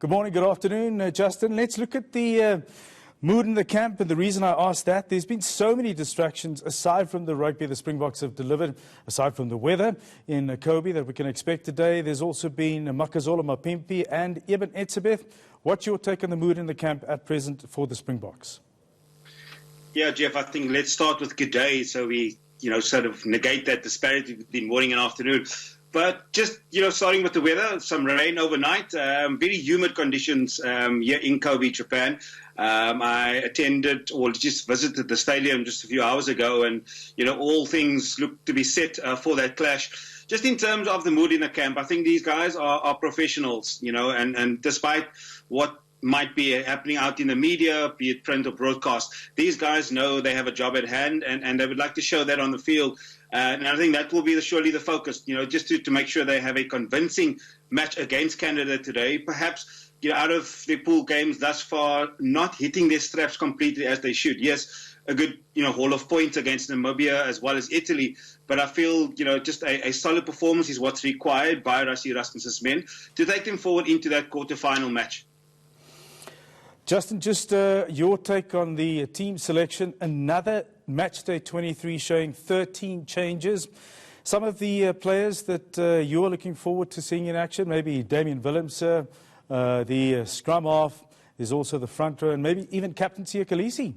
Good morning, good afternoon, Justin. Let's look at the mood in the camp, and the reason I asked that, there's been so many distractions aside from the rugby the Springboks have delivered, aside from the weather in Kobe that we can expect today. There's also been Makazola Mapimpi and Eben Etzebeth. What's your take on the mood in the camp at present for the Springboks? Yeah, Jeff, I think let's start with good day so we, sort of negate that disparity between morning and afternoon. But just, starting with the weather, some rain overnight, very humid conditions here in Kobe, Japan. I attended or just visited the stadium just a few hours ago, and, all things look to be set for that clash. Just in terms of the mood in the camp, I think these guys are professionals, and despite what might be happening out in the media, be it print or broadcast, these guys know they have a job at hand, and they would like to show that on the field. And I think that will be surely the focus, just to make sure they have a convincing match against Canada today. Perhaps, out of their pool games thus far, not hitting their straps completely as they should. Yes, a good, haul of points against Namibia as well as Italy. But I feel, just a solid performance is what's required by Rassie Erasmus's men to take them forward into that quarter-final match. Justin, just your take on the team selection. Another matchday 23 showing 13 changes. Some of the players that you're looking forward to seeing in action, maybe Damian Willems, the scrum half, is also the front row, and maybe even Captain Siya Kolisi.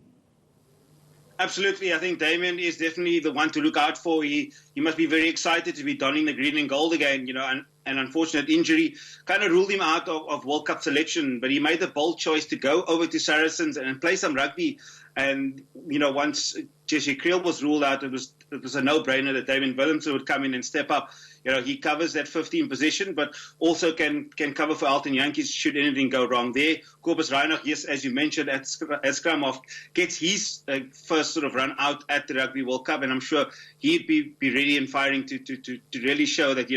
Absolutely. I think Damian is definitely the one to look out for. He must be very excited to be donning the green and gold again, and an unfortunate injury kind of ruled him out of World Cup selection, but he made the bold choice to go over to Saracens and play some rugby. And, once Jesse Creel was ruled out, it was a no-brainer that Damian Willems would come in and step up. He covers that 15 position, but also can cover for Alton Yankees should anything go wrong there. Kobus Reinach, yes, as you mentioned, at scrum off, gets his first sort of run out at the Rugby World Cup, and I'm sure he'd be ready and firing to really show that,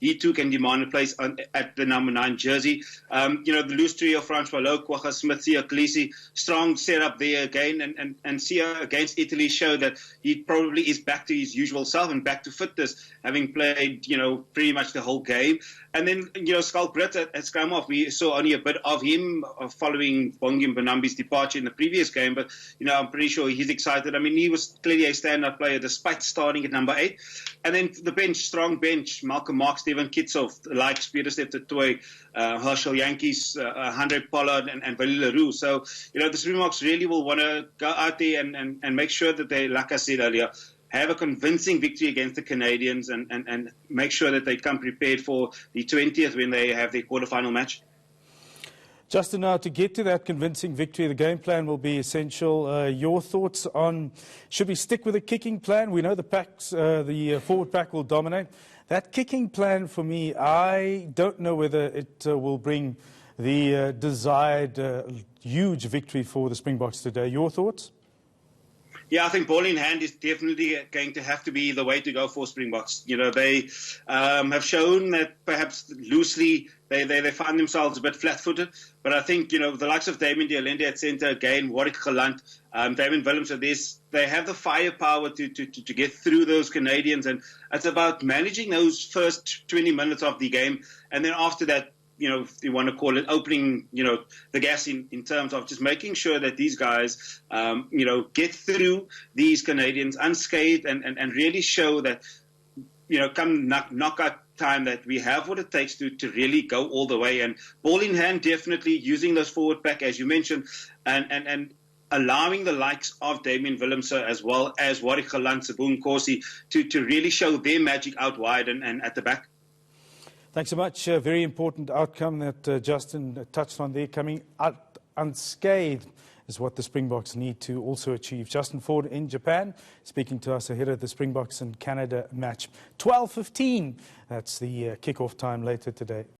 he too can demand a place at the number 9 jersey. The loose trio, Francois Lowe, Kwagga Smith, Siya Kolisi, strong setup there again, and Siya against Italy showed that he probably is back to his usual self and back to fitness, having played, pretty much the whole game. And then, Skalk Brits at scrum off, we saw only a bit of him following Bongi Mbonambi's departure in the previous game, but, I'm pretty sure he's excited. I mean, he was clearly a standout player despite starting at number 8. And then the bench, strong bench, Malcolm Mark, Steven Kitsoff, like Speederstep Toy, Herschel Yankees, Hendrik Pollard, and Willie Leroux. So, the Springboks really will want to go out there and make sure that they, like I said earlier, have a convincing victory against the Canadians and make sure that they come prepared for the 20th when they have their quarterfinal match. Justin, now to get to that convincing victory, the game plan will be essential. Your thoughts on, should we stick with a kicking plan? We know the forward pack will dominate. That kicking plan, for me, I don't know whether it will bring the desired huge victory for the Springboks today. Your thoughts? Yeah, I think ball in hand is definitely going to have to be the way to go for Springboks. They have shown that perhaps loosely they find themselves a bit flat-footed. But I think, the likes of Damien Dialende at centre, again, Warwick Gelant, Damian Willems at this, they have the firepower to get through those Canadians. And it's about managing those first 20 minutes of the game. And then after that, if you want to call it opening, the gas in terms of just making sure that these guys, get through these Canadians unscathed and really show that, come knockout time that we have what it takes to really go all the way. And ball in hand, definitely using those forward pack, as you mentioned, and allowing the likes of Damian Willems as well as Warwick Gelant, Sabun Kosi to really show their magic out wide and at the back. Thanks so much. Very important outcome that Justin touched on there. Coming out unscathed is what the Springboks need to also achieve. Justin Ford in Japan, speaking to us ahead of the Springboks and Canada match. 12:15, that's the kickoff time later today.